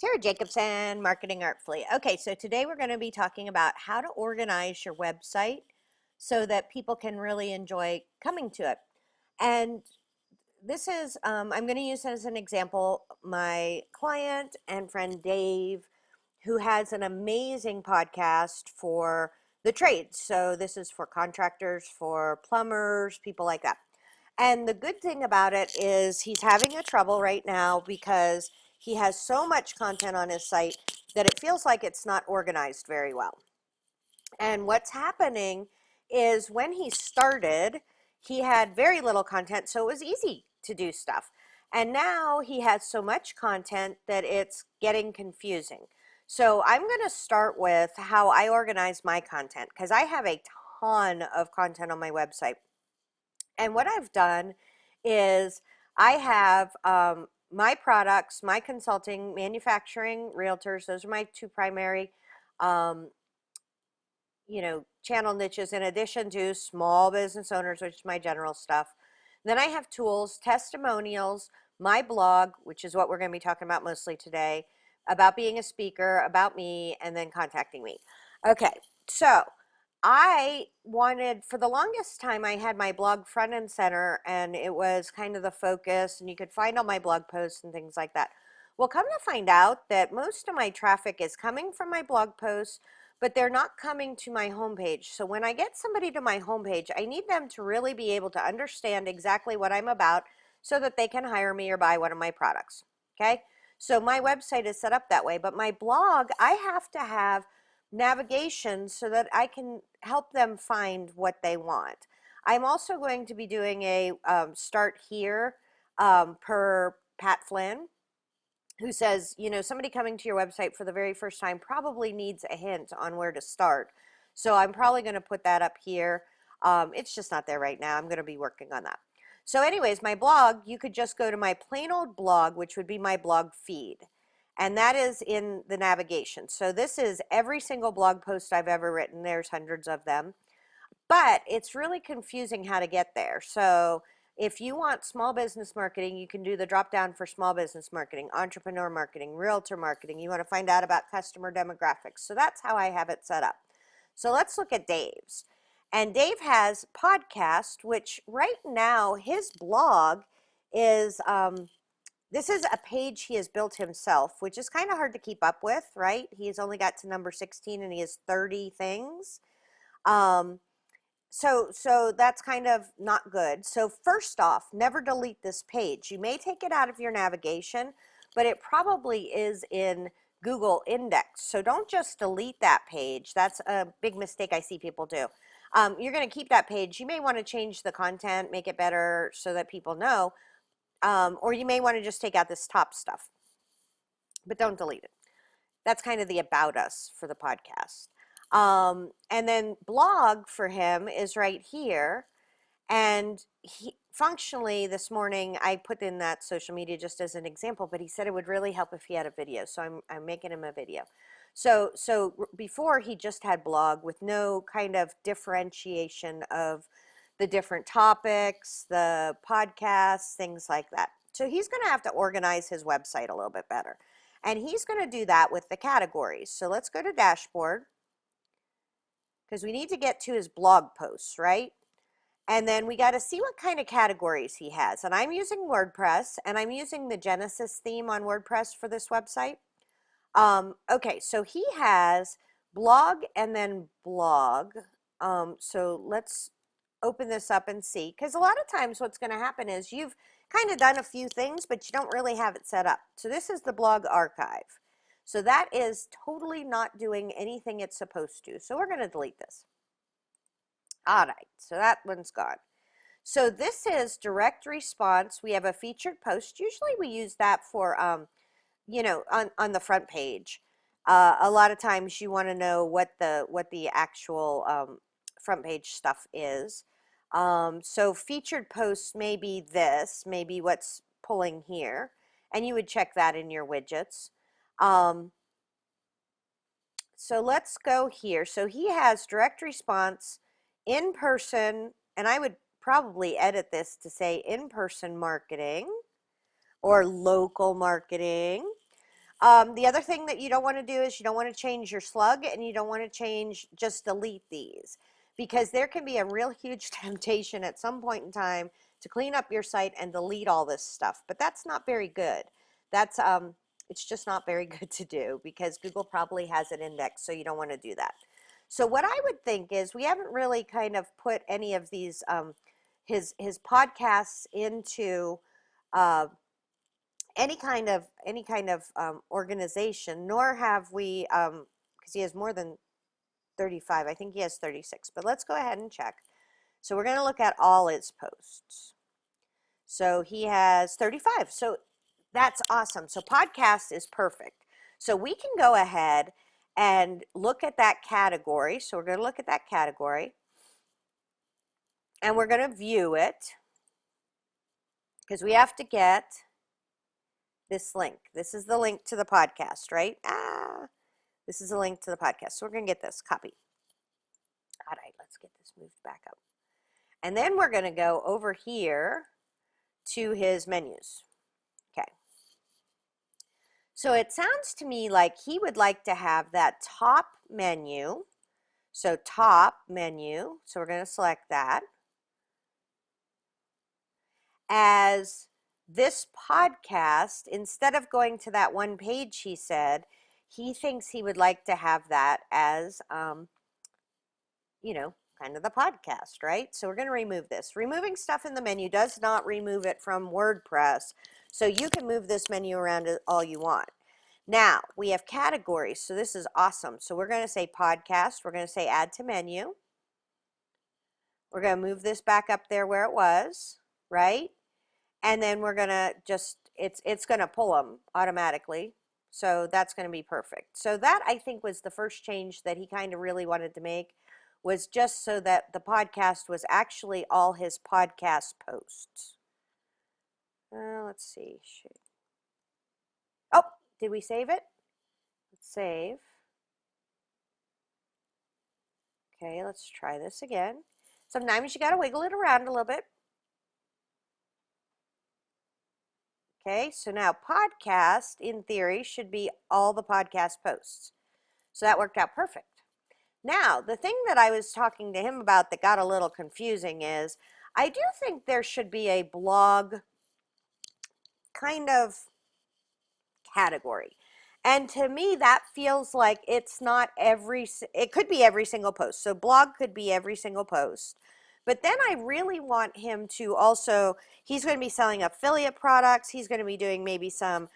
Tara Jacobson, Marketing Artfully. Okay, so today we're going to be talking about how to organize your website so that people can really enjoy coming to it. And this is, I'm going to use as an example my client and friend Dave, who has an amazing podcast for the trades. So this is for contractors, for plumbers, people like that. And the good thing about it is he's having a trouble right now because he has so much content on his site that it feels like it's not organized very well. And what's happening is when he started, he had very little content, so it was easy to do stuff. And now he has so much content that it's getting confusing. So I'm going to start with how I organize my content because I have a ton of content on my website. And what I've done is I have my products, my consulting, manufacturing, realtors. Those are my two primary, um, channel niches, in addition to small business owners, which is my general stuff. Then I have tools, testimonials, my blog, which is what we're going to be talking about mostly today, about being a speaker, about me, and then contacting me. Okay, so I wanted, for the longest time, I had my blog front and center, and it was kind of the focus, and you could find all my blog posts and things like that. Well, come to find out that most of my traffic is coming from my blog posts, but they're not coming to my homepage. So when I get somebody to my homepage, I need them to really be able to understand exactly what I'm about so that they can hire me or buy one of my products. Okay? So my website is set up that way, but my blog, I have to have navigation so that I can help them find what they want. I'm also going to be doing a start here per Pat Flynn, who says, somebody coming to your website for the very first time probably needs a hint on where to start. So I'm probably going to put that up here. It's just not there right now. I'm going to be working on that. So anyways, my blog, you could just go to my plain old blog, which would be my blog feed. And that is in the navigation. So this is every single blog post I've ever written. There's hundreds of them. But it's really confusing how to get there. So if you want small business marketing, you can do the drop down for small business marketing, entrepreneur marketing, realtor marketing. You want to find out about customer demographics. So that's how I have it set up. So let's look at Dave's. And Dave has podcast, which right now his blog is, this is a page he has built himself, which is kind of hard to keep up with, right? He's only got to number 16 and he has 30 things. So that's kind of not good. So first off, never delete this page. You may take it out of your navigation, but it probably is in Google Index. So don't just delete that page. That's a big mistake I see people do. You're going to keep that page. You may want to change the content, make it better so that people know, or you may want to just take out this top stuff, but don't delete it. That's kind of the about us for the podcast. And then blog for him is right here. And functionally this morning, I put in that social media just as an example, but he said it would really help if he had a video. So I'm making him a video. So before he just had blog with no kind of differentiation of the different topics, the podcasts, things like that. So he's going to have to organize his website a little bit better. And he's going to do that with the categories. So let's go to dashboard, because we need to get to his blog posts, right? And then we got to see what kind of categories he has. And I'm using WordPress, and I'm using the Genesis theme on WordPress for this website. Okay, so he has blog and then blog. So let's open this up and see, because a lot of times what's going to happen is you've kind of done a few things, but you don't really have it set up. So this is the blog archive. So that is totally not doing anything it's supposed to. So we're going to delete this. All right, so that one's gone. So this is direct response. We have a featured post. Usually we use that for, on the front page. A lot of times you want to know what the actual front page stuff is. So featured posts may be this, maybe what's pulling here, and you would check that in your widgets. So let's go here. So he has direct response, in-person, and I would probably edit this to say in-person marketing or local marketing. The other thing that you don't want to do is you don't want to change your slug, and you don't want to change, just delete these, because there can be a real huge temptation at some point in time to clean up your site and delete all this stuff. But that's not very good. That's it's just not very good to do, because Google probably has it indexed, so you don't want to do that. So what I would think is, we haven't really kind of put any of these his podcasts into any kind of organization, nor have we, because he has more than 35. I think he has 36, but let's go ahead and check. So we're going to look at all his posts. So he has 35. So that's awesome. So podcast is perfect. So we can go ahead and look at that category. So we're going to look at that category, and we're going to view it, because we have to get this link. This is the link to the podcast, right? This is a link to the podcast. So we're going to get this, copy. All right, let's get this moved back up. And then we're going to go over here to his menus. Okay. So it sounds to me like he would like to have that top menu. So top menu. So we're going to select that as this podcast. Instead of going to that one page, he said, he thinks he would like to have that as, you know, kind of the podcast, right? So we're going to remove this. Removing stuff in the menu does not remove it from WordPress. So you can move this menu around all you want. Now we have categories. So this is awesome. So we're going to say podcast. We're going to say add to menu. We're going to move this back up there where it was, right? And then we're going to just, it's going to pull them automatically. So that's going to be perfect. So that, I think, was the first change that he kind of really wanted to make, was just so that the podcast was actually all his podcast posts. Let's see. Oh, did we save it? Let's save. Okay, let's try this again. Sometimes you got to wiggle it around a little bit. Okay, so now podcast, in theory, should be all the podcast posts. So that worked out perfect. Now, the thing that I was talking to him about that got a little confusing is, I do think there should be a blog kind of category. And to me, that feels like it's not it could be every single post. So blog could be every single post. But then I really want him to also, he's going to be selling affiliate products. He's going to be doing maybe some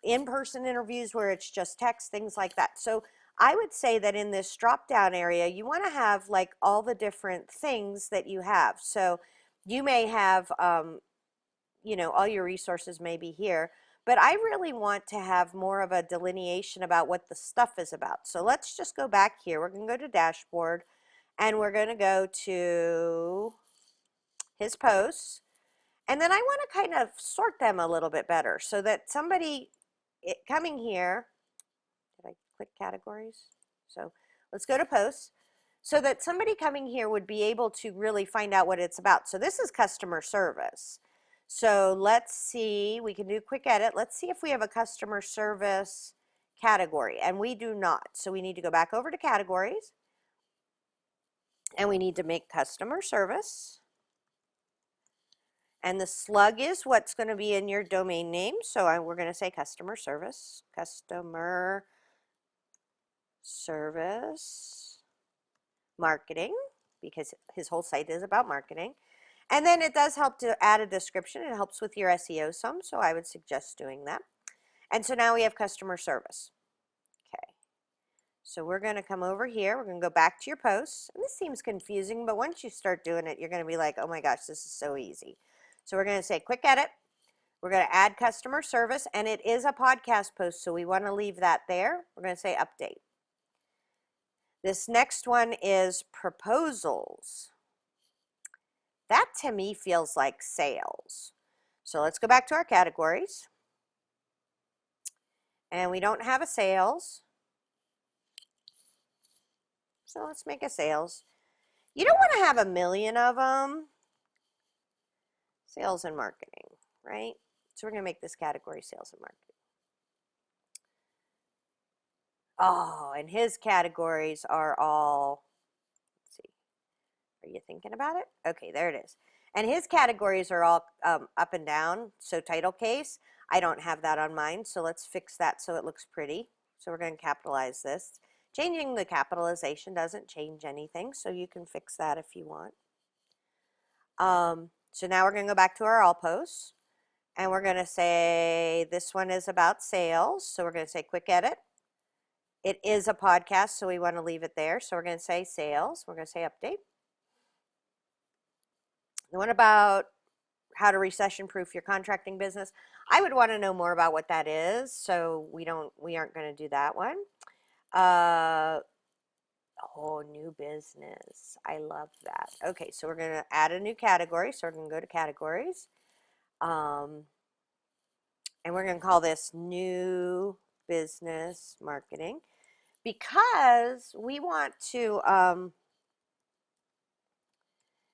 in-person interviews where it's just text, things like that. So I would say that in this drop-down area, you want to have like all the different things that you have. So you may have, you know, all your resources may be here. But I really want to have more of a delineation about what the stuff is about. So let's just go back here. We're going to go to dashboard, and we're going to go to his posts. And then I want to kind of sort them a little bit better so that somebody coming here, did I click categories? So let's go to posts, so that somebody coming here would be able to really find out what it's about. So this is customer service. So let's see, we can do a quick edit. Let's see if we have a customer service category, and we do not. So we need to go back over to categories, and we need to make customer service. And the slug is what's going to be in your domain name. So we're going to say customer service, marketing, because his whole site is about marketing. And then it does help to add a description. It helps with your SEO some, so I would suggest doing that. And so now we have customer service. Okay, so we're going to come over here. We're going to go back to your posts. And this seems confusing, but once you start doing it, you're going to be like, oh my gosh, this is so easy. So we're going to say quick edit. We're going to add customer service, and it is a podcast post, so we want to leave that there. We're going to say update. This next one is proposals. That to me feels like sales. So let's go back to our categories. And we don't have a sales. So let's make a sales. You don't want to have a million of them. Sales and marketing, right? So we're going to make this category sales and marketing. Oh, and his categories are all, let's see, are you thinking about it? Okay, there it is. And his categories are all up and down. So title case, I don't have that on mine. So let's fix that so it looks pretty. So we're going to capitalize this. Changing the capitalization doesn't change anything. So you can fix that if you want. So now we're going to go back to our all posts. And we're going to say this one is about sales. So we're going to say quick edit. It is a podcast, so we want to leave it there. So we're going to say sales. We're going to say update. The one about how to recession-proof your contracting business. I would want to know more about what that is, so we aren't going to do that one. Oh, new business. I love that. Okay, so we're going to add a new category. So we're going to go to categories. And we're going to call this new business marketing because we want to,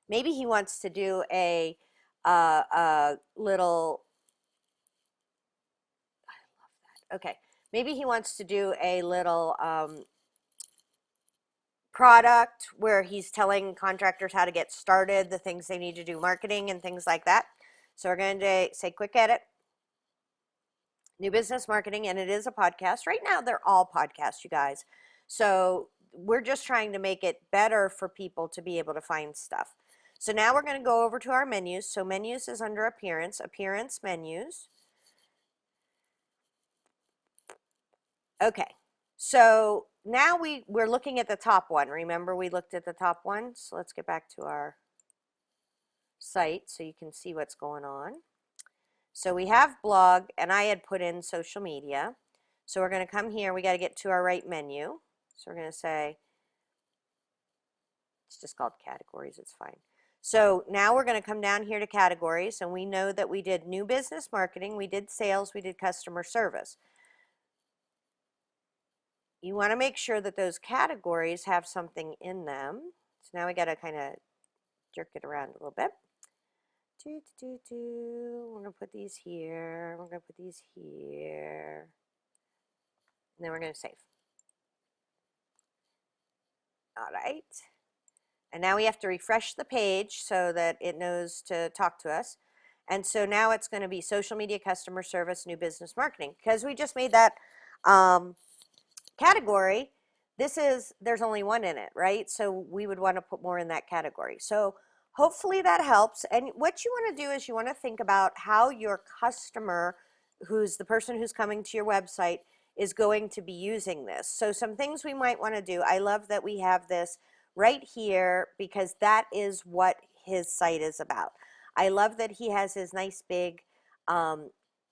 maybe he wants to do a little, I love that. Okay, maybe he wants to do a little product where he's telling contractors how to get started, the things they need to do, marketing and things like that. So we're going to say quick edit, new business marketing, and it is a podcast. Right now they're all podcasts, you guys. So we're just trying to make it better for people to be able to find stuff. So now we're going to go over to our menus. So menus is under appearance, appearance menus. Okay, so now we're looking at the top one. Remember we looked at the top one? So let's get back to our site so you can see what's going on. So we have blog, and I had put in social media. So we're going to come here. We got to get to our right menu. So we're going to say, it's just called categories. It's fine. So now we're going to come down here to categories, and we know that we did new business marketing, we did sales, we did customer service. You want to make sure that those categories have something in them. So now we got to kind of jerk it around a little bit. We're going to put these here. We're going to put these here. And then we're going to save. All right. And now we have to refresh the page so that it knows to talk to us. And so now it's going to be social media, customer service, new business marketing. Because we just made that category, there's only one in it, right? So we would want to put more in that category. So hopefully that helps. And what you want to do is you want to think about how your customer, who's the person who's coming to your website, is going to be using this. So some things we might want to do. I love that we have this right here because that is what his site is about. I love that he has his nice big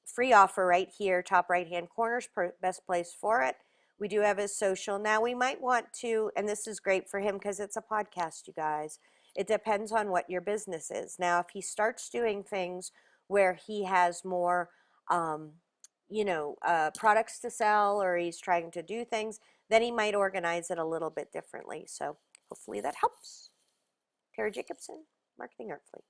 free offer right here, top right hand corner, best place for it. We do have his social. Now we might want to, and this is great for him because it's a podcast, you guys. It depends on what your business is. Now, if he starts doing things where he has more, products to sell, or he's trying to do things, then he might organize it a little bit differently. So hopefully that helps. Tara Jacobson, Marketing Artfully.